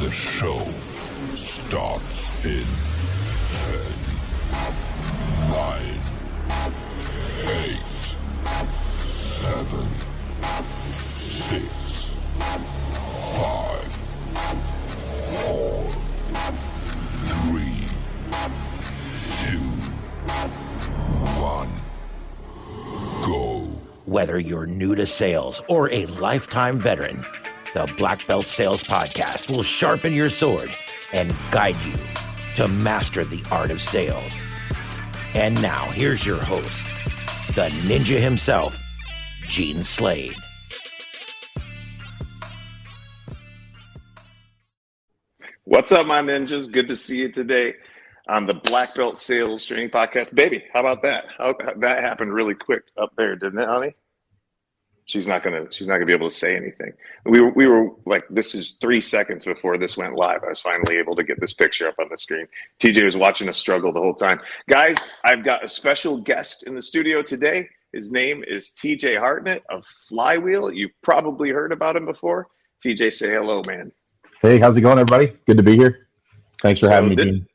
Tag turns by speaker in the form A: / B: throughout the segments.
A: The show starts in 10, 9, 8, 7, 6, 5, 4, 3, 2, 1, go.
B: Whether you're new to sales or a lifetime veteran, the Blackbelt Sales Podcast will sharpen your sword and guide you to master the art of sales. And now, here's your host, the ninja himself, Gene Slade.
C: What's up, my ninjas? Good to see you today on the Blackbelt Sales Training Podcast. Baby, how about that? That happened really quick up there, didn't it, honey? She's not gonna be able to say anything. We were like, this is 3 seconds before this went live. I was finally able to get this picture up on the screen. TJ was watching us struggle the whole time. Guys, I've got a special guest in the studio today. His name is TJ Hartnett of Flywheel. You've probably heard about him before. TJ, say hello, man.
D: Hey, how's it going, everybody? Good to be here. Thanks for having me, Gene.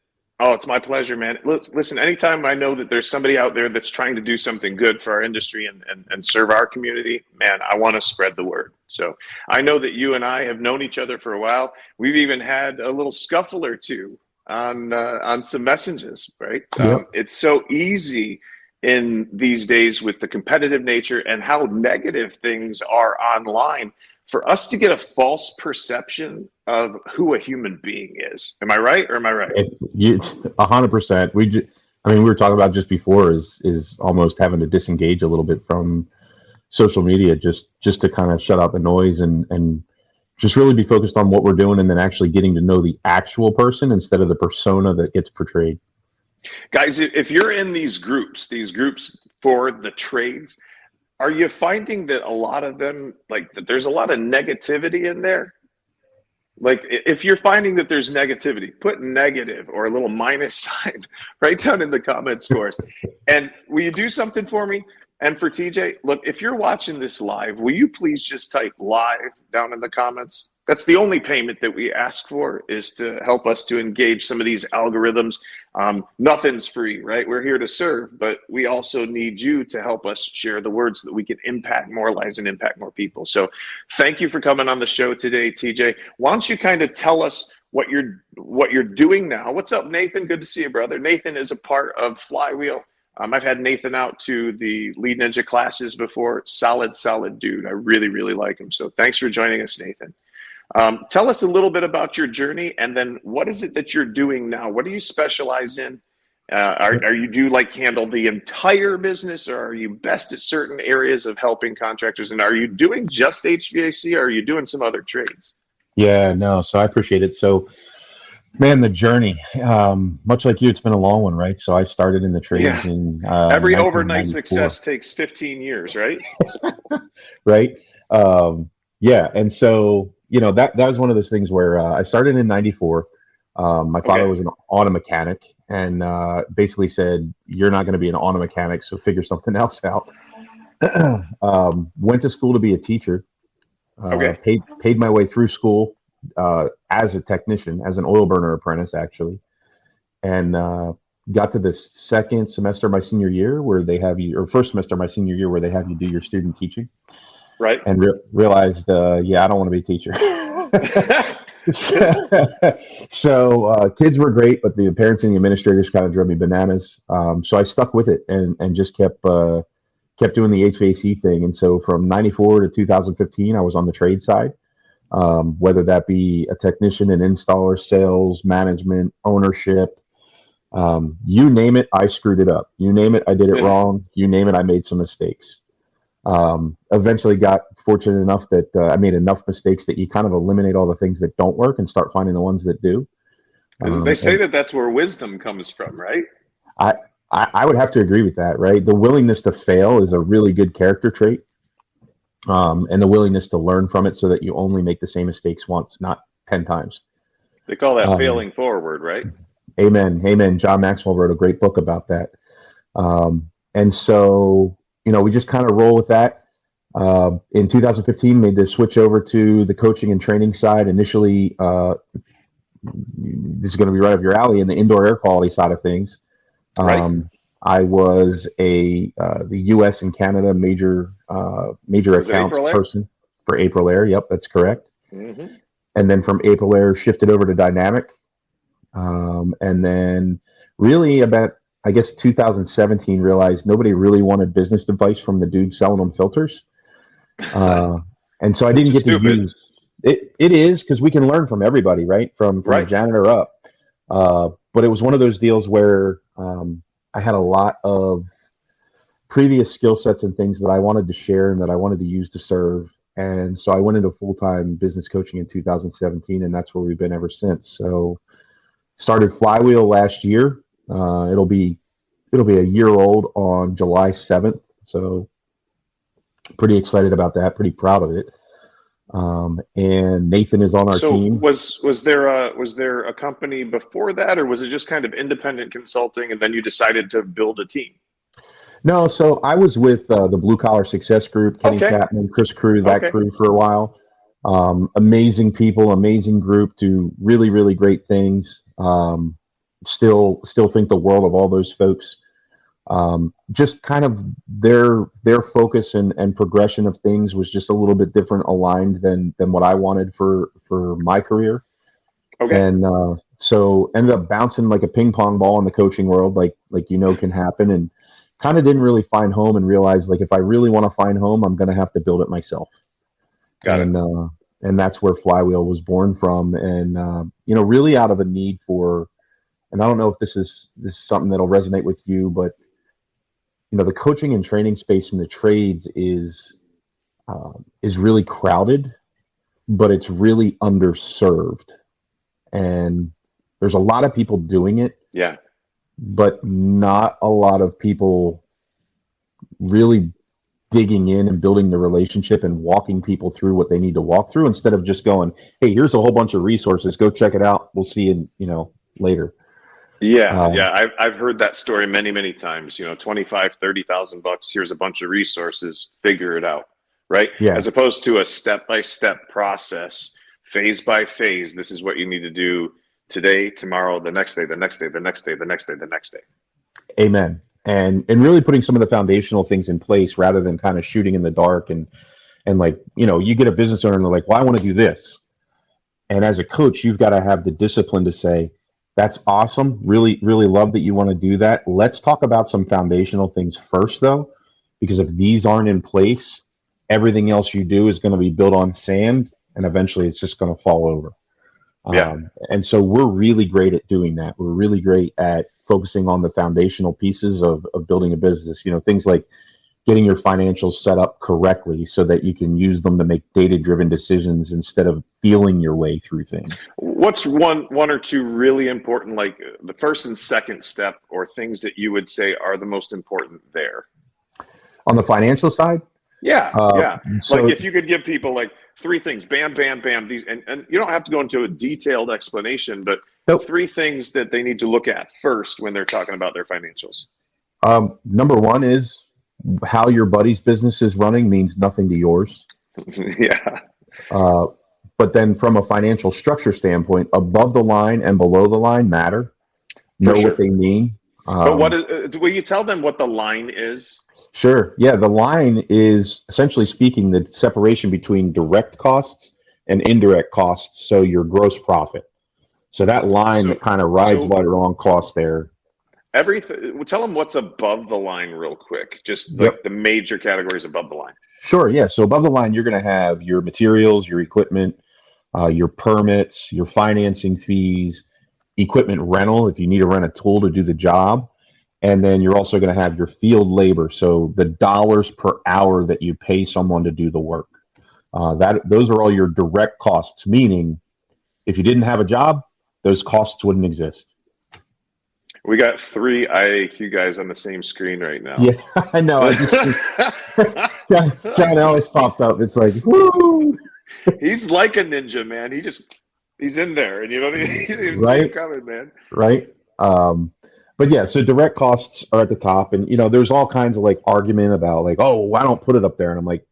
C: Oh, it's my pleasure, man. Listen, anytime I know that there's somebody out there that's trying to do something good for our industry and serve our community, man, I want to spread the word. So I know that you and I have known each other for a while. We've even had a little scuffle or two on some messages, right?
D: Yep.
C: It's so easy in these days with the competitive nature and how negative things are online for us to get a false perception of who a human being is. Am I right or am I right?
D: 100%. We were talking about just before is almost having to disengage a little bit from social media just to kind of shut out the noise and just really be focused on what we're doing and then actually getting to know the actual person instead of the persona that gets portrayed.
C: Guys, if you're in these groups for the trades, are you finding that a lot of them, like, that there's a lot of negativity in there? Like, if you're finding that there's negativity, put negative or a little minus sign right down in the comments for us. And will you do something for me? And for TJ, look, if you're watching this live, will you please just type live down in the comments? That's the only payment that we ask for, is to help us to engage some of these algorithms. Nothing's free, right? We're here to serve, but we also need you to help us share the word so that we can impact more lives and impact more people. So thank you for coming on the show today, TJ. Why don't you kind of tell us what you're doing now? What's up, Nathan? Good to see you, brother. Nathan is a part of Flywheel. I've had Nathan out to the Lead Ninja classes before. Solid dude. I really, really like him. So thanks for joining us, Nathan. Tell us a little bit about your journey, and then what is it that you're doing now? What do you specialize in? Do you handle the entire business, or are you best at certain areas of helping contractors? And are you doing just HVAC, or are you doing some other trades?
D: Yeah, no. So I appreciate it. So, man, the journey, much like you, it's been a long one, right? So I started in the trades in
C: every overnight success takes 15 years, right?
D: Right. Yeah. And so, that was one of those things where I started in 94. My father was an auto mechanic and basically said, you're not going to be an auto mechanic, so figure something else out. Went to school to be a teacher. Paid my way through school as a technician, as an oil burner apprentice, actually. And got to the second semester of my senior year where they have you, or first semester of my senior year where they have you do your student teaching.
C: Right.
D: And realized, I don't want to be a teacher. So kids were great, but the parents and the administrators kind of drove me bananas. So I stuck with it and just kept doing the HVAC thing. And so from 94 to 2015, I was on the trade side, whether that be a technician, an installer, sales, management, ownership. You name it, I screwed it up. You name it, I did it wrong. You name it, I made some mistakes. Eventually got fortunate enough that I made enough mistakes that you kind of eliminate all the things that don't work and start finding the ones that do.
C: They say that's where wisdom comes from, right?
D: I would have to agree with that, right? The willingness to fail is a really good character trait. And the willingness to learn from it so that you only make the same mistakes once, not 10 times.
C: They call that failing forward, right?
D: Amen. John Maxwell wrote a great book about that. And so, we just kind of roll with that. In 2015, made the switch over to the coaching and training side. Initially, this is going to be right up your alley in the indoor air quality side of things.
C: Right.
D: I was the U.S. and Canada major
C: Was it
D: accounts
C: April Air?
D: person for April Air. Yep, that's correct.
C: Mm-hmm.
D: And then from April Air, shifted over to Dynamic. And then really about, I guess, 2017, realized nobody really wanted business advice from the dude selling them filters. And so I didn't get to use it. It is, because we can learn from everybody, right? From
C: Right.
D: the janitor up. But it was one of those deals where I had a lot of previous skill sets and things that I wanted to share and that I wanted to use to serve. And so I went into full-time business coaching in 2017, and that's where we've been ever since. So started Flywheel last year. It'll be a year old on July 7th. So pretty excited about that. Pretty proud of it. And Nathan is on our team.
C: Was there a company before that, or was it just kind of independent consulting, and then you decided to build a team?
D: No, so I was with the Blue Collar Success Group, Kenny Chapman, Chris Crew, that crew for a while. Amazing people, amazing group, do really, really great things. Still think the world of all those folks. Just kind of their focus and progression of things was just a little bit different aligned than what I wanted for my career. Okay. And so ended up bouncing like a ping pong ball in the coaching world, like can happen, and kind of didn't really find home, and realized, like, if I really want to find home, I'm going to have to build it myself. Got it. And that's where Flywheel was born from. And, really out of a need for, and I don't know if this is something that'll resonate with you, but, the coaching and training space in the trades is really crowded, but it's really underserved. And there's a lot of people doing it. Yeah. But not a lot of people really digging in and building the relationship and walking people through what they need to walk through, instead of just going, hey, here's a whole bunch of resources, go check it out, we'll see you later. Yeah.
C: I've heard that story many times. $25,000-$30,000, here's a bunch of resources, figure it out, right? Yeah. As opposed to a step-by-step process, phase by phase. This is what you need to do today, tomorrow, the next day, the next day, the next day, the next day, the next day.
D: Amen. And really putting some of the foundational things in place, rather than kind of shooting in the dark and you get a business owner and they're like, well, I want to do this. And as a coach, you've got to have the discipline to say, that's awesome. Really, really love that you want to do that. Let's talk about some foundational things first, though, because if these aren't in place, everything else you do is going to be built on sand, and eventually it's just going to fall over. And so we're really great at doing that. We're really great at focusing on the foundational pieces of building a business, things like getting your financials set up correctly so that you can use them to make data-driven decisions instead of feeling your way through things.
C: What's one or two really important, like the first and second step, or things that you would say are the most important there?
D: On the financial side?
C: Yeah. So, like, if you could give people like three things, bam, these, and you don't have to go into a detailed explanation, but three things that they need to look at first when they're talking about their financials.
D: Number one is how your buddy's business is running means nothing to yours.
C: Yeah.
D: But then from a financial structure standpoint, above the line and below the line matter. Know what they mean.
C: But will you tell them what the line is?
D: Sure. Yeah. The line is, essentially speaking, the separation between direct costs and indirect costs. So your gross profit. So that line that kind of rides right along cost there.
C: Everything. Tell them what's above the line real quick. Just like the major categories above the line.
D: Sure. Yeah. So above the line, you're going to have your materials, your equipment, your permits, your financing fees, equipment rental if you need to rent a tool to do the job. And then you're also going to have your field labor. So the dollars per hour that you pay someone to do the work. Those are all your direct costs, meaning if you didn't have a job, those costs wouldn't exist.
C: We got three IAQ guys on the same screen right now.
D: Yeah, I know. John Ellis popped up. It's like, woo!
C: He's like a ninja, man. He's in there, and you don't even see him coming, man.
D: Right. But yeah, so direct costs are at the top, and there's all kinds of like argument about like, oh, why don't put it up there? And I'm like,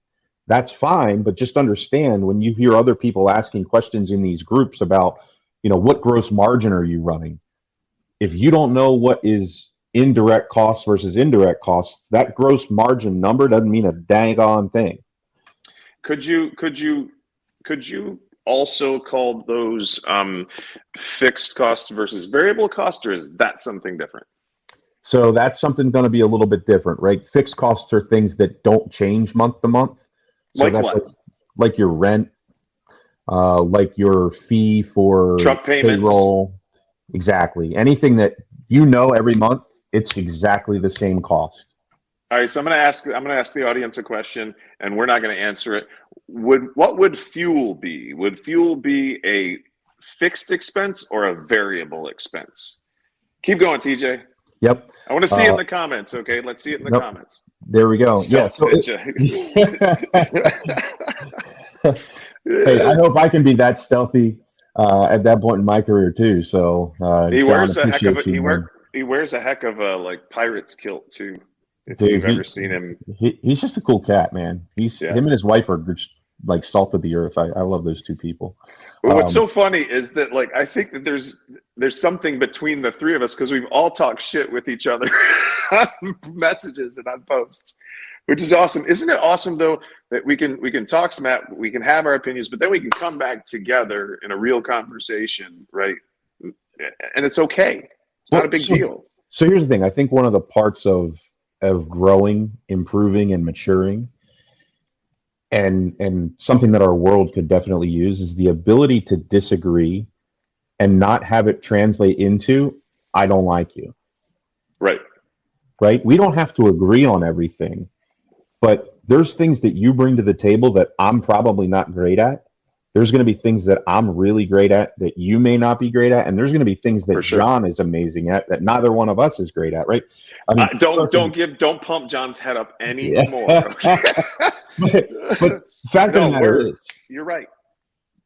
D: that's fine, but just understand when you hear other people asking questions in these groups about what gross margin are you running? If you don't know what is indirect costs versus indirect costs, that gross margin number doesn't mean a dang on thing.
C: Could you also call those fixed cost versus variable cost, or is that something different?
D: So that's something going to be a little bit different, right? Fixed costs are things that don't change month to month. So
C: Like
D: that's
C: what?
D: like your rent, like your fee for
C: Truck payments?
D: payroll. Exactly. Anything that every month, it's exactly the same cost.
C: All right, so I'm going to ask the audience a question, and we're not going to answer it. What would fuel be? Would fuel be a fixed expense or a variable expense? Keep going, TJ.
D: Yep.
C: I want to see it in the comments. Okay, let's see it in the comments.
D: There we go.
C: Stop,
D: Hey, I hope I can be that stealthy at that point in my career too. So
C: he wears
D: John,
C: a heck of a,
D: you,
C: he wears a heck of a like pirate's kilt too. If
D: Dude,
C: you've ever seen him,
D: he's just a cool cat, man. Him and his wife are just like salt of the earth. I love those two people.
C: Well, what's so funny is that like I think that there's something between the three of us because we've all talked shit with each other on messages and on posts, which is awesome. Isn't it awesome though that we can talk smack, we can have our opinions, but then we can come back together in a real conversation, right? And it's okay. It's not a big deal.
D: So here's the thing. I think one of the parts of growing, improving, and maturing, and something that our world could definitely use is the ability to disagree and not have it translate into I don't like you. Right? We don't have to agree on everything, but there's things that you bring to the table that I'm probably not great at. There's going to be things that I'm really great at that you may not be great at, and there's going to be things that John is amazing at that neither one of us is great at, right? I mean,
C: don't pump John's head up anymore.
D: But fact of the matter is,
C: you're right.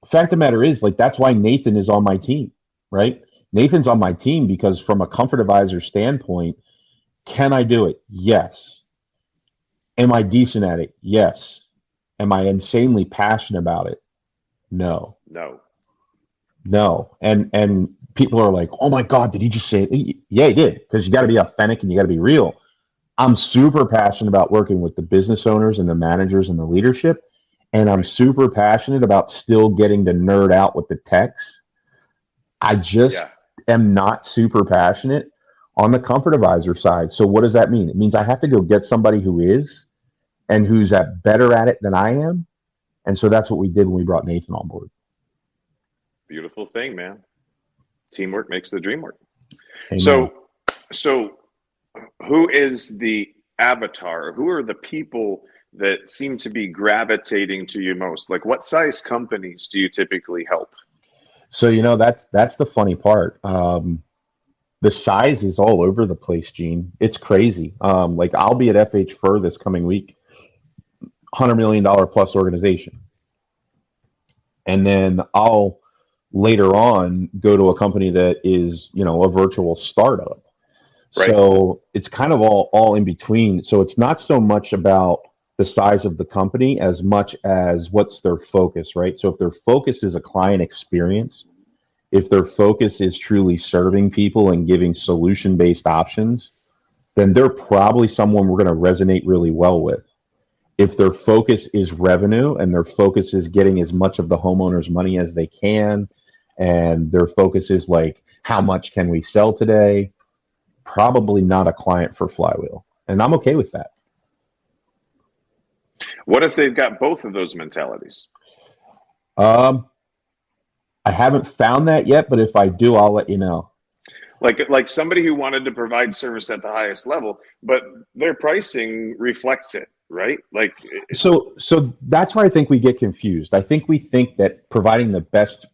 D: Fact of the matter is, like that's why Nathan is on my team, right? Nathan's on my team because from a comfort advisor standpoint, can I do it? Yes. Am I decent at it? Yes. Am I insanely passionate about it? No. And people are like, oh my God, did he just say it? Yeah, he did. Because you got to be authentic and you got to be real. I'm super passionate about working with the business owners and the managers and the leadership. And I'm super passionate about still getting to nerd out with the techs. I just am not super passionate on the comfort advisor side. So what does that mean? It means I have to go get somebody who is and who's better at it than I am. And so that's what we did when we brought Nathan on board.
C: Beautiful thing, man. Teamwork makes the dream work.
D: Amen.
C: So who is the avatar? Who are the people that seem to be gravitating to you most? Like what size companies do you typically help?
D: So, that's the funny part. The size is all over the place, Gene. It's crazy. Like I'll be at FH Fur this coming week, $100 million plus organization. And then I'll later on go to a company that is, a virtual startup. Right. So it's kind of all in between. So it's not so much about the size of the company as much as what's their focus, right? So if their focus is a client experience, if their focus is truly serving people and giving solution-based options, then they're probably someone we're going to resonate really well with. If their focus is revenue and their focus is getting as much of the homeowner's money as they can, and their focus is like, how much can we sell today? Probably not a client for Flywheel. And I'm okay with that.
C: What if they've got both of those mentalities?
D: I haven't found that yet, but if I do, I'll let you know.
C: Like somebody who wanted to provide service at the highest level, but their pricing reflects it, right? Like
D: so that's where I think we get confused. I think we think that providing the best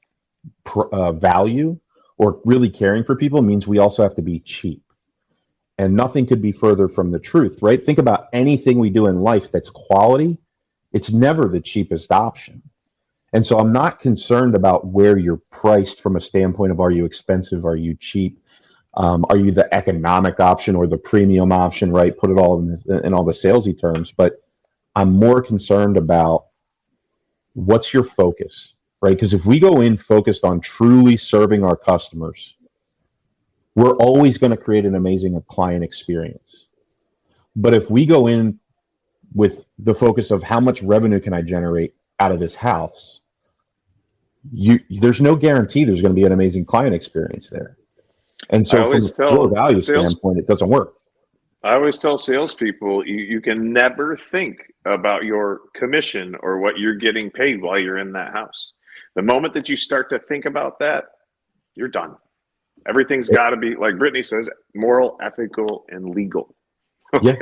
D: value or really caring for people means we also have to be cheap. And nothing could be further from the truth, right? Think about anything we do in life that's quality. It's never the cheapest option. And so I'm not concerned about where you're priced from a standpoint of, are you expensive? Are you cheap? Are you the economic option or the premium option, right? Put it all in all the salesy terms. But I'm more concerned about what's your focus? right? Because if we go in focused on truly serving our customers, we're always going to create an amazing client experience. But if we go in with the focus of how much revenue can I generate out of this house, there's no guarantee there's going to be an amazing client experience there. And so from a core value standpoint, it doesn't work.
C: I always tell salespeople, you can never think about your commission or what you're getting paid while you're in that house. The moment that you start to think about that, you're done. Everything's got to be, like Brittany says, moral, ethical, and legal. Okay?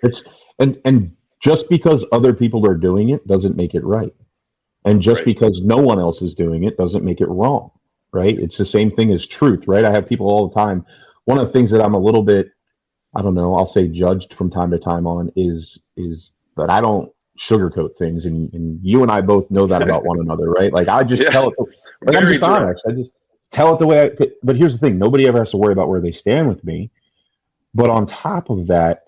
D: Yeah. And just because other people are doing it doesn't make it right. And just because no one else is doing it doesn't make it wrong, right? It's the same thing as truth, right? I have people all the time. One of the things that I'm a little bit, I don't know, I'll say judged from time to time on is that I don't sugarcoat things. And you and I both know that about one another, right? Like I just tell it, like I'm just honest. I just tell it the way but here's the thing, nobody ever has to worry about where they stand with me. But on top of that,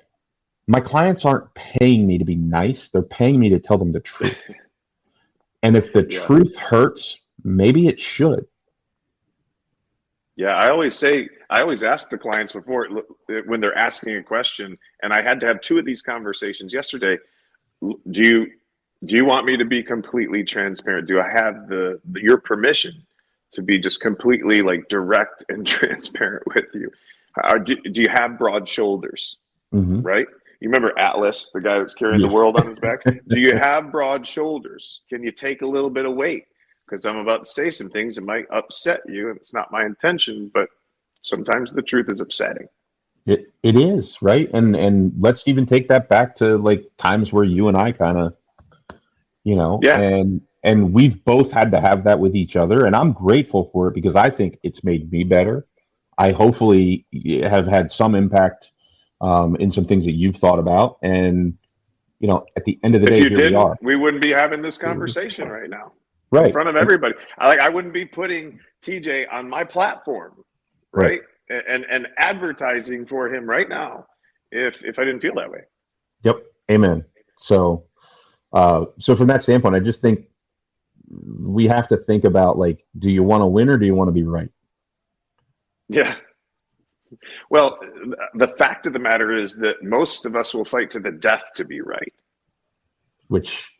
D: my clients aren't paying me to be nice. They're paying me to tell them the truth. And if the truth hurts, maybe it should.
C: Yeah, I always ask the clients before when they're asking a question, and I had to have 2 of these conversations yesterday. Do you want me to be completely transparent? Do I have your permission to be just completely like direct and transparent with you? Do you have broad shoulders?
D: Mm-hmm.
C: Right? You remember Atlas, the guy that's carrying the world on his back? Do you have broad shoulders? Can you take a little bit of weight? Because I'm about to say some things that might upset you, and it's not my intention, but sometimes the truth is upsetting.
D: It is, right? And let's even take that back to like times where you and I kind of, and we've both had to have that with each other, and I'm grateful for it because I think it's made me better. I hopefully have had some impact in some things that you've thought about, and at the end of the day, here we are.
C: We wouldn't be having this conversation right now.
D: Right.
C: In front of everybody. I wouldn't be putting TJ on my platform, right? And advertising for him right now if I didn't feel that way.
D: Yep. Amen. So from that standpoint, I just think we have to think about, like, do you want to win or do you want to be right?
C: Yeah. Well, the fact of the matter is that most of us will fight to the death to be right.
D: Which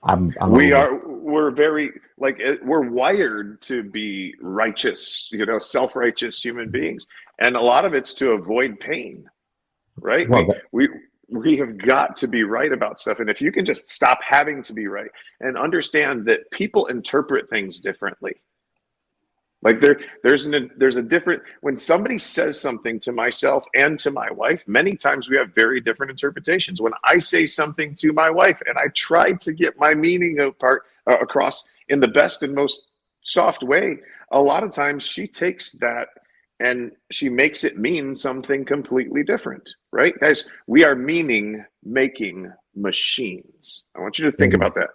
C: we're very we're wired to be righteous, self-righteous human beings, and a lot of it's to avoid pain, right?
D: Well,
C: we have got to be right about stuff, and if you can just stop having to be right and understand that people interpret things differently. Like there's a different, when somebody says something to myself and to my wife, many times we have very different interpretations. When I say something to my wife and I try to get my meaning across in the best and most soft way, a lot of times she takes that and she makes it mean something completely different, right? Guys, we are meaning making machines. I want you to think about that.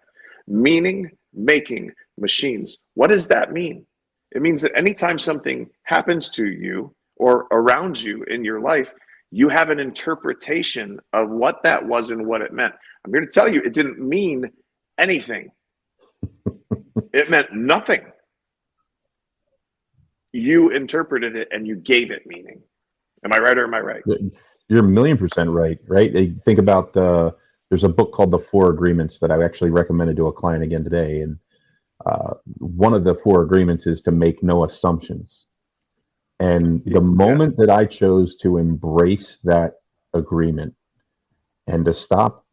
C: Meaning making machines. What does that mean? It means that anytime something happens to you or around you in your life, you have an interpretation of what that was and what it meant. I'm here to tell you, it didn't mean anything. It meant nothing. You interpreted it and you gave it meaning. Am I right or am I right?
D: You're 1,000,000% right, right? Think about there's a book called The 4 Agreements that I actually recommended to a client again today. And one of the 4 agreements is to make no assumptions. And the moment that I chose to embrace that agreement and to stop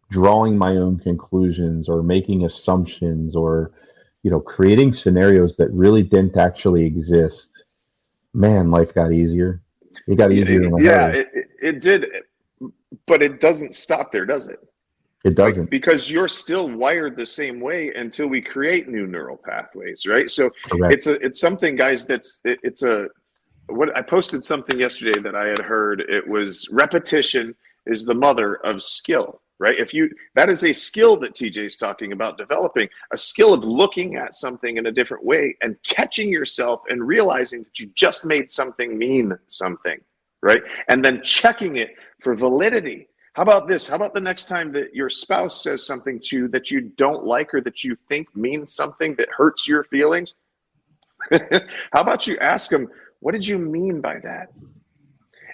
D: drawing my own conclusions or making assumptions or, creating scenarios that really didn't actually exist, man, life got easier. It got easier.
C: It did. But it doesn't stop there, does it?
D: It doesn't.
C: Because you're still wired the same way until we create new neural pathways, right? So
D: Correct.
C: it's something, guys, what I posted something yesterday that I had heard. It was repetition is the mother of skill, right? That is a skill that TJ's talking about developing, a skill of looking at something in a different way and catching yourself and realizing that you just made something mean something, right? And then checking it for validity. How about this? How about the next time that your spouse says something to you that you don't like or that you think means something that hurts your feelings? How about you ask them, what did you mean by that?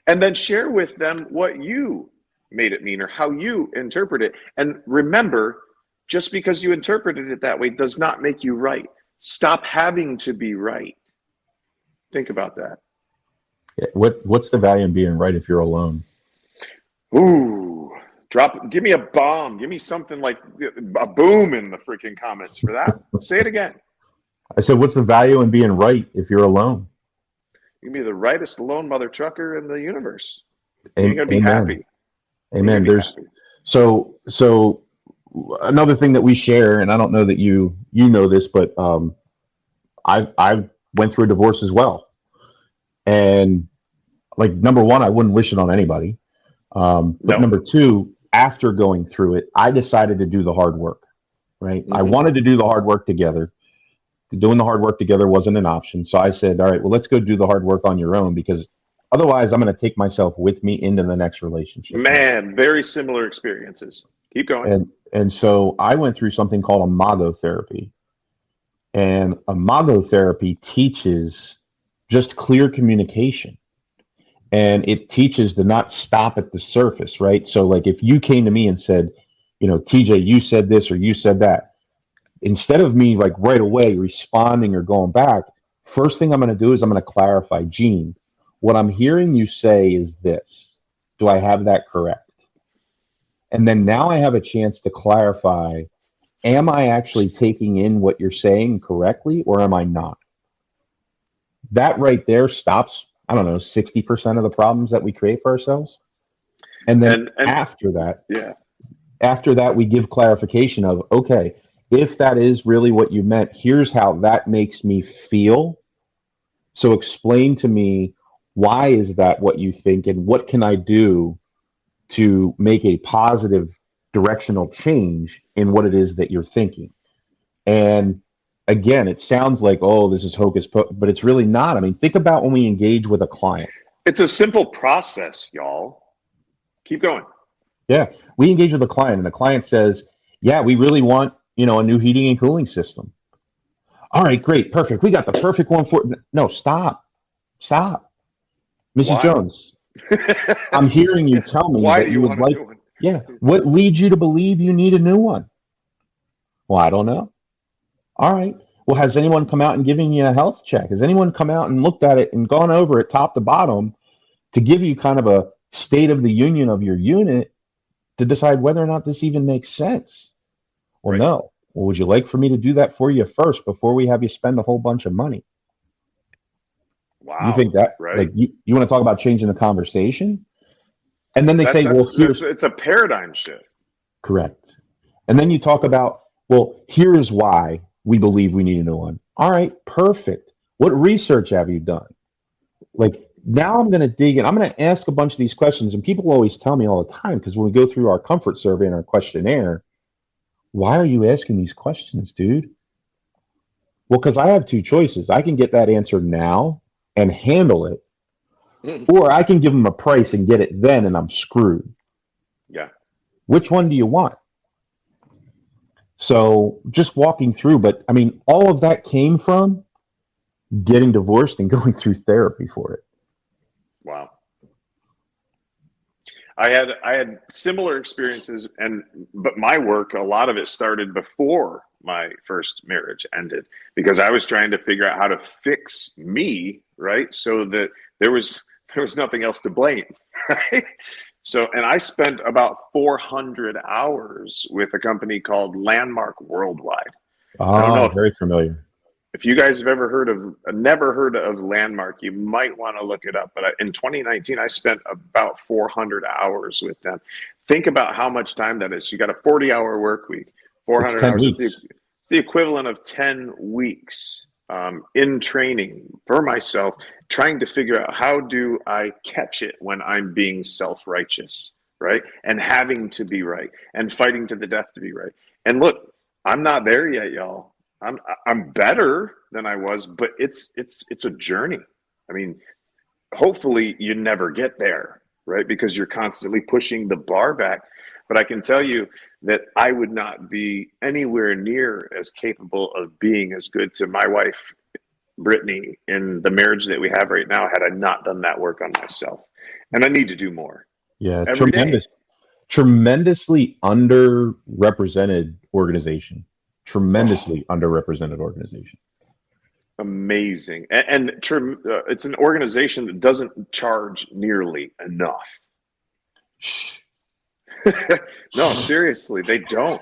C: And then share with them what you made it mean or how you interpret it. And remember, just because you interpreted it that way does not make you right. Stop having to be right. Think about that.
D: What's the value in being right if you're alone?
C: Ooh, give me a bomb. Give me something like a boom in the freaking comments for that. Say it again.
D: I said, what's the value in being right if you're alone?
C: You can be the rightest lone mother trucker in the universe. You're going to be
D: Amen.
C: happy.
D: Amen. So another thing that we share, and I don't know that you know this, but I went through a divorce as well. And like, number one, I wouldn't wish it on anybody. But
C: No.
D: number two, after going through it, I decided to do the hard work, right?
C: Mm-hmm.
D: I wanted to do the hard work together. Doing the hard work together wasn't an option. So I said, all right, well, let's go do the hard work on your own, because otherwise I'm going to take myself with me into the next relationship.
C: Man, very similar experiences. Keep going.
D: And so I went through something called imago therapy. And imago therapy teaches just clear communication. And it teaches to not stop at the surface, right? So like if you came to me and said, TJ, you said this or you said that, instead of me like right away responding or going back, first thing I'm going to do is I'm going to clarify, Gene, what I'm hearing you say is this. Do I have that correct? And then now I have a chance to clarify, am I actually taking in what you're saying correctly or am I not? That right there stops, 60% of the problems that we create for ourselves. And then after that, we give clarification of, okay, if that is really what you meant, here's how that makes me feel. So explain to me, why is that what you think, and what can I do to make a positive directional change in what it is that you're thinking? And again, it sounds like, oh, this is hocus pocus, but it's really not. I mean, think about when we engage with a client.
C: It's a simple process, y'all. Keep going.
D: Yeah, we engage with a client, and the client says, yeah, we really want, a new heating and cooling system. All right, great, perfect. We got the perfect one for it. No, stop. Mrs.
C: Why?
D: Jones, I'm hearing you tell me
C: why
D: that
C: do you
D: would
C: want
D: like,
C: a new one?
D: Yeah, what leads you to believe you need a new one? Well, I don't know. All right. Well, has anyone come out and given you a health check? Has anyone come out and looked at it and gone over it top to bottom to give you kind of a state of the union of your unit to decide whether or not this even makes sense? Well,
C: Right.
D: no. Well, would you like for me to do that for you first before we have you spend a whole bunch of money?
C: Wow.
D: You think that,
C: right?
D: like, you want to talk about changing the conversation? And then they say, well,
C: it's a paradigm shift.
D: Correct. And then you talk about, well, here's why we believe we need a new one. All right, perfect. What research have you done? Like, now I'm going to dig in. I'm going to ask a bunch of these questions. And people always tell me all the time, because when we go through our comfort survey and our questionnaire, why are you asking these questions, dude? Well, because I have two choices. I can get that answer now and handle it, or I can give them a price and get it then, and I'm screwed.
C: Yeah.
D: Which one do you want? So just walking through, but I mean, all of that came from getting divorced and going through therapy for it.
C: Wow. I had similar experiences, but my work, a lot of it started before my first marriage ended, because I was trying to figure out how to fix me, right? So that there was nothing else to blame, right? So, and I spent about 400 hours with a company called Landmark Worldwide. I don't know
D: very familiar.
C: If you guys have never heard of Landmark, you might want to look it up. But in 2019, I spent about 400 hours with them. Think about how much time that is. You got a 40-hour work week, 400 hours. It's the equivalent of 10 weeks in training for myself, trying to figure out how do I catch it when I'm being self-righteous, right? And having to be right and fighting to the death to be right. And look, I'm not there yet, y'all. I'm better than I was, but it's a journey. I mean, hopefully you never get there, right? Because you're constantly pushing the bar back. But I can tell you that I would not be anywhere near as capable of being as good to my wife, Brittany, in the marriage that we have right now, had I not done that work on myself. And I need to do more.
D: Yeah,
C: Every day.
D: tremendously underrepresented organization. Tremendously underrepresented organization.
C: Amazing. And it's an organization that doesn't charge nearly enough.
D: Shh.
C: No, seriously, they don't.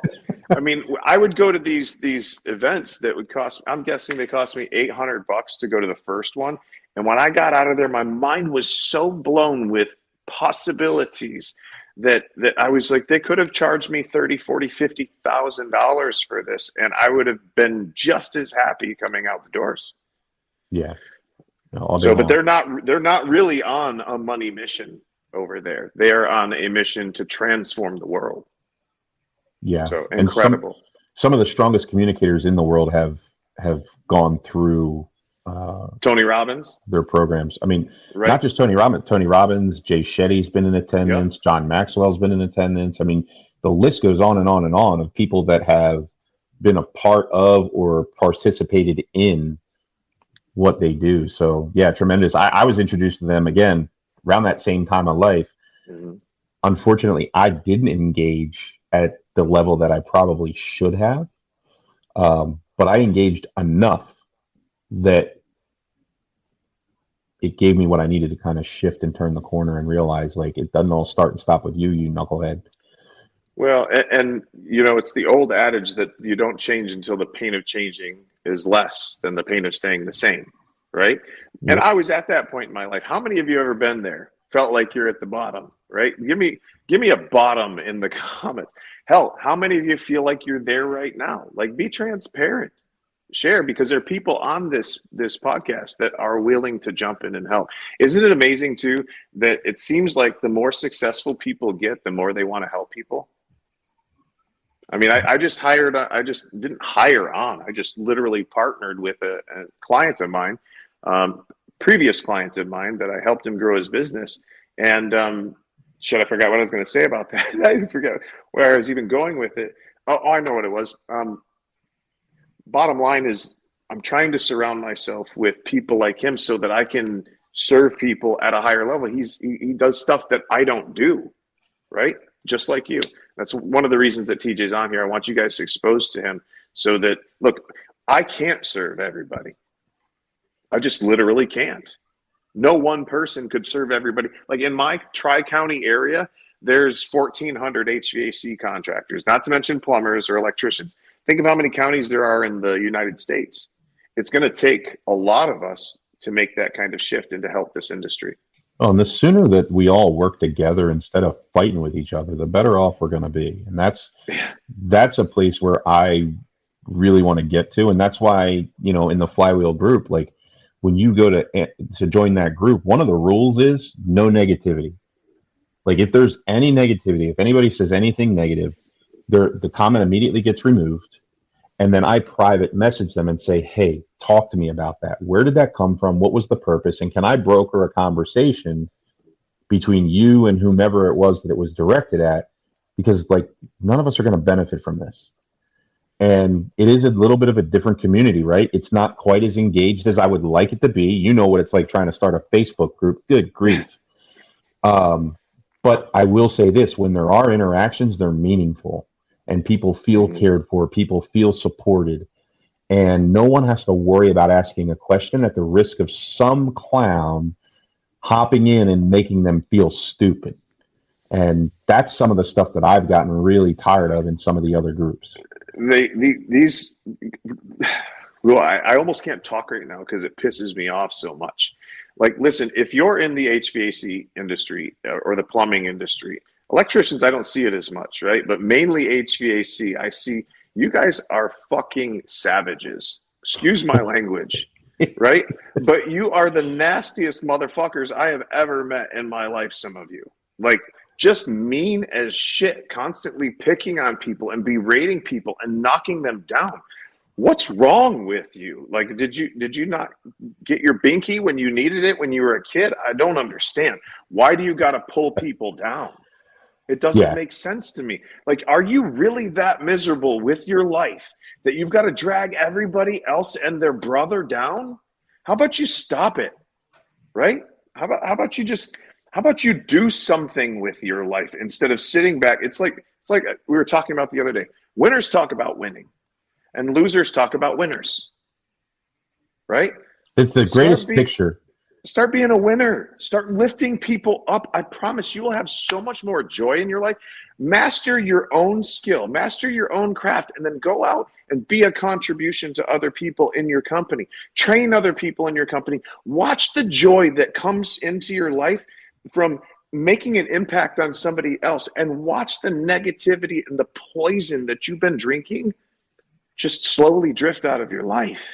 C: I mean, I would go to these events that would cost, I'm guessing they cost me $800 to go to the first one. And when I got out of there, my mind was so blown with possibilities that I was like, they could have charged me $30,000, $40,000, $50,000 for this, and I would have been just as happy coming out the doors.
D: Yeah. No,
C: so, but they're not really on a money mission over there. They are on a mission to transform the world.
D: Yeah.
C: So incredible.
D: And some of the strongest communicators in the world have gone through
C: Tony Robbins,
D: their programs. I mean,
C: right?
D: Not just Tony Robbins, Jay Shetty's been in attendance. Yep. John Maxwell's been in attendance. I mean, the list goes on and on and on of people that have been a part of or participated in what they do. So yeah, tremendous. I was introduced to them again around that same time of life. Mm-hmm. Unfortunately, I didn't engage at the level that I probably should have. But I engaged enough that it gave me what I needed to kind of shift and turn the corner and realize, like, it doesn't all start and stop with you knucklehead.
C: Well, and you know, it's the old adage that you don't change until the pain of changing is less than the pain of staying the same, right? Yep. And I was at that point in my life. How many of you ever been there? Felt like you're at the bottom, right? Give me a bottom in the comments. Hell, how many of you feel like you're there right now? Like, be transparent. Share, because there are people on this podcast that are willing to jump in and help. Isn't it amazing too that it seems like the more successful people get, the more they want to help people? I mean, I just didn't hire on. I just literally partnered with a client of mine, previous clients of mine, that I helped him grow his business. And I forgot what I was going to say about that. I forgot where I was even going with it. Oh, I know what it was. Bottom line is, I'm trying to surround myself with people like him so that I can serve people at a higher level. He does stuff that I don't do, right? Just like you. That's one of the reasons that TJ's on here. I want you guys to expose to him so that, look, I can't serve everybody. I just literally can't. No one person could serve everybody. Like in my Tri-County area, there's 1,400 HVAC contractors, not to mention plumbers or electricians. Think of how many counties there are in the United States. It's going to take a lot of us to make that kind of shift and to help this industry.
D: Well, and the sooner that we all work together instead of fighting with each other, the better off we're going to be. And that's a place where I really want to get to. And that's why, you know, in the Flywheel group, like when you go to join that group, one of the rules is no negativity. Like if there's any negativity, if anybody says anything negative, the comment immediately gets removed. And then I private message them and say, hey, talk to me about that. Where did that come from? What was the purpose? And can I broker a conversation between you and whomever it was that it was directed at? Because like none of us are going to benefit from this. And it is a little bit of a different community, right? It's not quite as engaged as I would like it to be. You know what it's like trying to start a Facebook group. Good grief. But I will say this, when there are interactions, they're meaningful. And people feel cared for, people feel supported, and no one has to worry about asking a question at the risk of some clown hopping in and making them feel stupid. And that's some of the stuff that I've gotten really tired of in some of the other groups.
C: I almost can't talk right now because it pisses me off so much. Like, listen, if you're in the HVAC industry or the plumbing industry, electricians, I don't see it as much, right? But mainly HVAC, I see you guys are fucking savages. Excuse my language, right? But you are the nastiest motherfuckers I have ever met in my life, some of you. Like, just mean as shit, constantly picking on people and berating people and knocking them down. What's wrong with you? Like, did you not get your binky when you needed it when you were a kid? I don't understand. Why do you got to pull people down? It doesn't make sense to me. Like, are you really that miserable with your life that you've got to drag everybody else and their brother down? How about you stop it? Right? How about you do something with your life instead of sitting back? It's like we were talking about the other day. Winners talk about winning and losers talk about winners. Right?
D: It's the greatest picture.
C: Start being a winner. Start lifting people up. I promise you will have so much more joy in your life. Master your own skill, master your own craft, and then go out and be a contribution to other people in your company. Train other people in your company. Watch the joy that comes into your life from making an impact on somebody else, and watch the negativity and the poison that you've been drinking just slowly drift out of your life.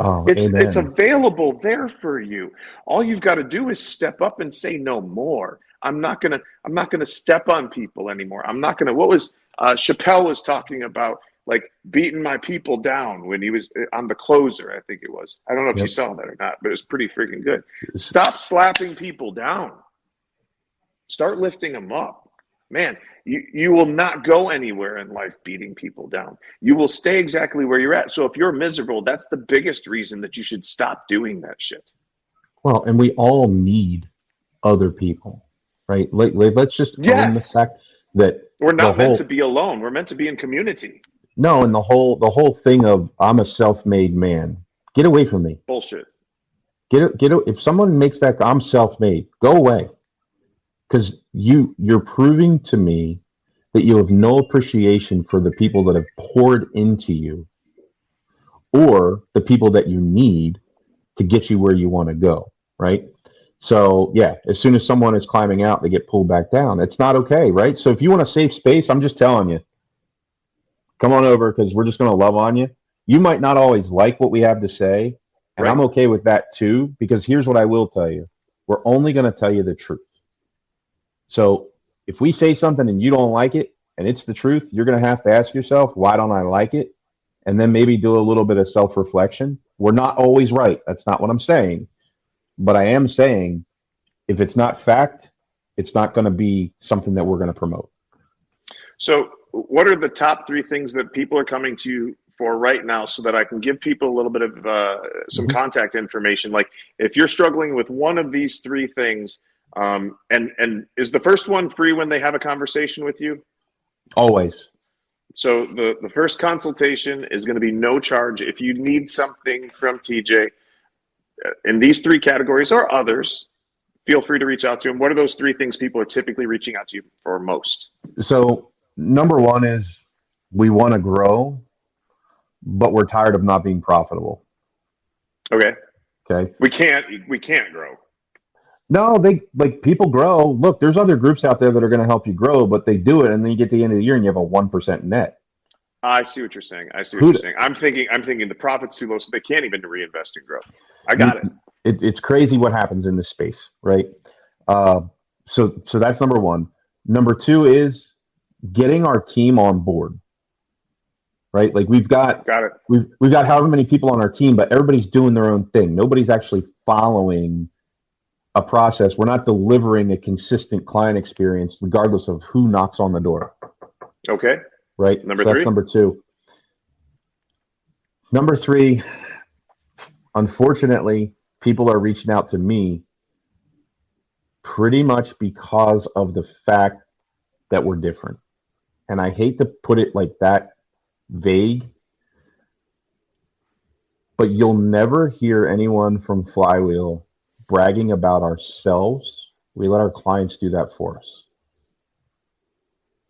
D: Oh,
C: it's available there for you. All you've got to do is step up and say no more. I'm not gonna step on people anymore. I'm not gonna. What was Chappelle was talking about, like beating my people down when he was on The Closer, I think it was. I don't know if you saw that or not, but it was pretty freaking good. Stop slapping people down. Start lifting them up. Man, you will not go anywhere in life beating people down. You will stay exactly where you're at. So if you're miserable, that's the biggest reason that you should stop doing that shit.
D: Well, and we all need other people, right? Let's just own the fact that
C: we're not meant to be alone. We're meant to be in community.
D: No, and the whole thing of I'm a self-made man. Get away from me.
C: Bullshit.
D: If someone makes that I'm self-made, go away. Because you're proving to me that you have no appreciation for the people that have poured into you or the people that you need to get you where you want to go, right? So, yeah, as soon as someone is climbing out, they get pulled back down. It's not okay, right? So if you want a safe space, I'm just telling you, come on over because we're just going to love on you. You might not always like what we have to say, and I'm okay with that too, because here's what I will tell you. We're only going to tell you the truth. So if we say something and you don't like it and it's the truth, you're going to have to ask yourself, why don't I like it? And then maybe do a little bit of self-reflection. We're not always right. That's not what I'm saying. But I am saying if it's not fact, it's not going to be something that we're going to promote.
C: So what are the top 3 things that people are coming to you for right now so that I can give people a little bit of some contact information? Like if you're struggling with one of these 3 things, and is the first one free when they have a conversation with you?
D: Always.
C: So the first consultation is going to be no charge. If you need something from TJ in these 3 categories or others, feel free to reach out to him. What are those 3 things people are typically reaching out to you for most?
D: So number 1 is we want to grow, but we're tired of not being profitable.
C: Okay. We can't grow.
D: No, people grow. Look, there's other groups out there that are going to help you grow, but they do it, and then you get to the end of the year and you have a 1% net.
C: I see what you're saying. I'm thinking the profit's too low, so they can't even reinvest in growth. I got it.
D: It's crazy what happens in this space, right? So that's number 1. Number 2 is getting our team on board, right? Like we've got however many people on our team, but everybody's doing their own thing. Nobody's actually following a process. We're not delivering a consistent client experience regardless of who knocks on the door.
C: Okay.
D: Right?
C: Number 3?
D: That's number 2. Number 3, unfortunately, people are reaching out to me pretty much because of the fact that we're different. And I hate to put it like that vague, but you'll never hear anyone from Flywheel bragging about ourselves. We let our clients do that for us.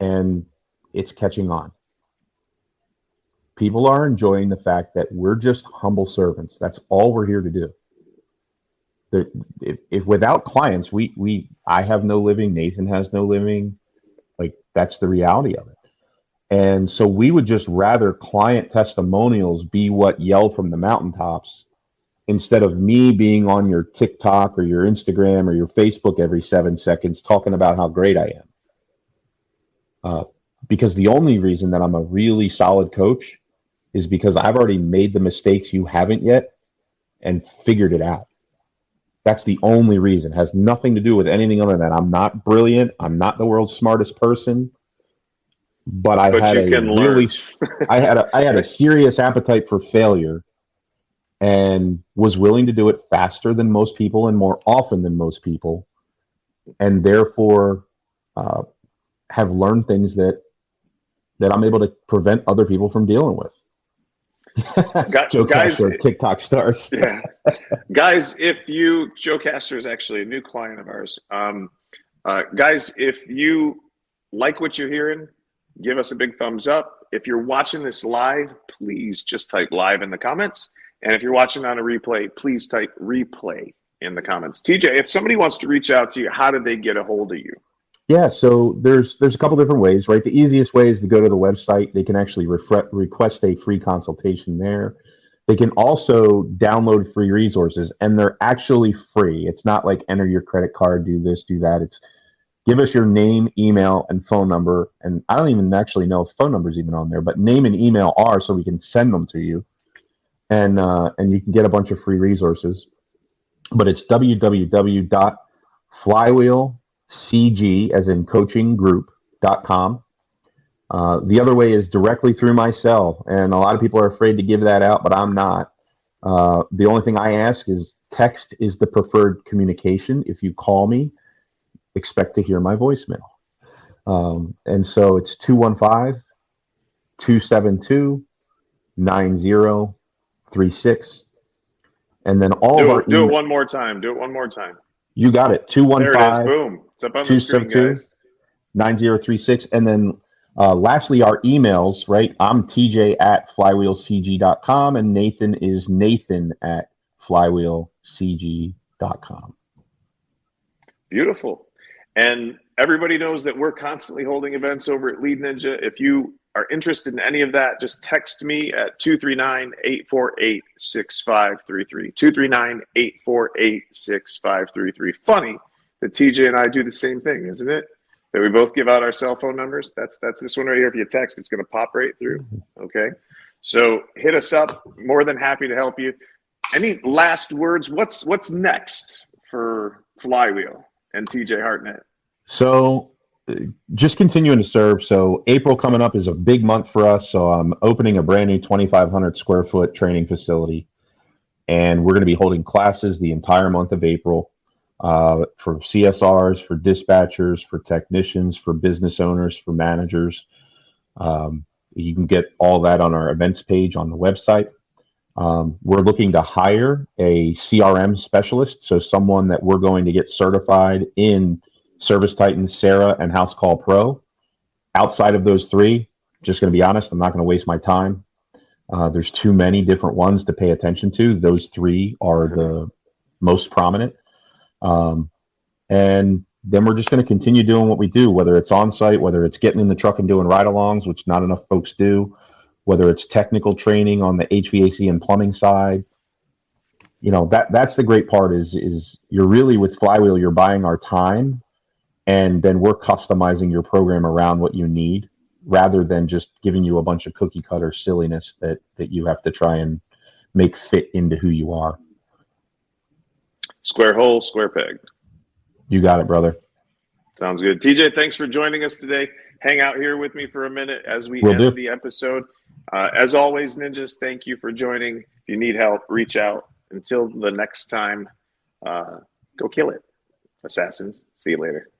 D: And it's catching on. People are enjoying the fact that we're just humble servants. That's all we're here to do. If without clients, I have no living, Nathan has no living. Like that's the reality of it. And so we would just rather client testimonials be what yell from the mountaintops instead of me being on your TikTok or your Instagram or your Facebook every 7 seconds talking about how great I am. Because the only reason that I'm a really solid coach is because I've already made the mistakes you haven't yet and figured it out. That's the only reason. It has nothing to do with anything other than that. I'm not brilliant. I'm not the world's smartest person, but I
C: But
D: had
C: you
D: a
C: can
D: really,
C: learn.
D: I had a serious appetite for failure and was willing to do it faster than most people and more often than most people, and therefore have learned things that I'm able to prevent other people from deling with. Joe
C: Guys,
D: Castro, TikTok stars.
C: yeah. Guys, Joe Castor is actually a new client of ours. Guys, if you like what you're hearing, give us a big thumbs up. If you're watching this live, please just type live in the comments. And if you're watching on a replay, please type replay in the comments. TJ, if somebody wants to reach out to you, how do they get a hold of you?
D: Yeah, so there's a couple different ways, right? The easiest way is to go to the website. They can actually request a free consultation there. They can also download free resources, and they're actually free. It's not like enter your credit card, do this, do that. It's give us your name, email, and phone number. And I don't even actually know if phone number is even on there, but name and email are, so we can send them to you. And you can get a bunch of free resources. But it's www.flywheelcg, as in coaching group.com. The other way is directly through my cell, and a lot of people are afraid to give that out, but I'm not. The only thing I ask is text is the preferred communication. If you call me, expect to hear my voicemail. And so it's 215-272-9036. And then all of our
C: do it one more time. Do it one more time.
D: You got it. 215.
C: There it is. Boom. It's up on the screen, guys.
D: 9036. And then lastly, our emails, right? I'm TJ at flywheelcg.com, and Nathan is Nathan at flywheelcg.com.
C: Beautiful. And everybody knows that we're constantly holding events over at Lead Ninja. If you are interested in any of that, just text me at 239-848-6533. 239-848-6533. Funny that TJ and I do the same thing, isn't it? That we both give out our cell phone numbers. That's this one right here. If you text, it's going to pop right through. Okay. So hit us up. More than happy to help you. Any last words? What's next for Flywheel and TJ Hartnett?
D: So just continuing to serve. So April coming up is a big month for us. So I'm opening a brand new 2,500 square foot training facility, and we're going to be holding classes the entire month of April for CSRs, for dispatchers, for technicians, for business owners, for managers. You can get all that on our events page on the website. We're looking to hire a CRM specialist, so someone that we're going to get certified in Service Titan, Sarah, and House Call Pro. Outside of those three, just going to be honest, I'm not going to waste my time. There's too many different ones to pay attention to. Those three are the most prominent. And then we're just going to continue doing what we do, whether it's on site, whether it's getting in the truck and doing ride-alongs, which not enough folks do, whether it's technical training on the HVAC and plumbing side. You know, that's the great part is you're really, with Flywheel, you're buying our time, and then we're customizing your program around what you need, rather than just giving you a bunch of cookie cutter silliness that you have to try and make fit into who you are.
C: Square hole, square peg.
D: You got it, brother.
C: Sounds good. TJ, thanks for joining us today. Hang out here with me for a minute as we end the episode. As always, ninjas, thank you for joining. If you need help, reach out. Until the next time, go kill it, assassins. See you later.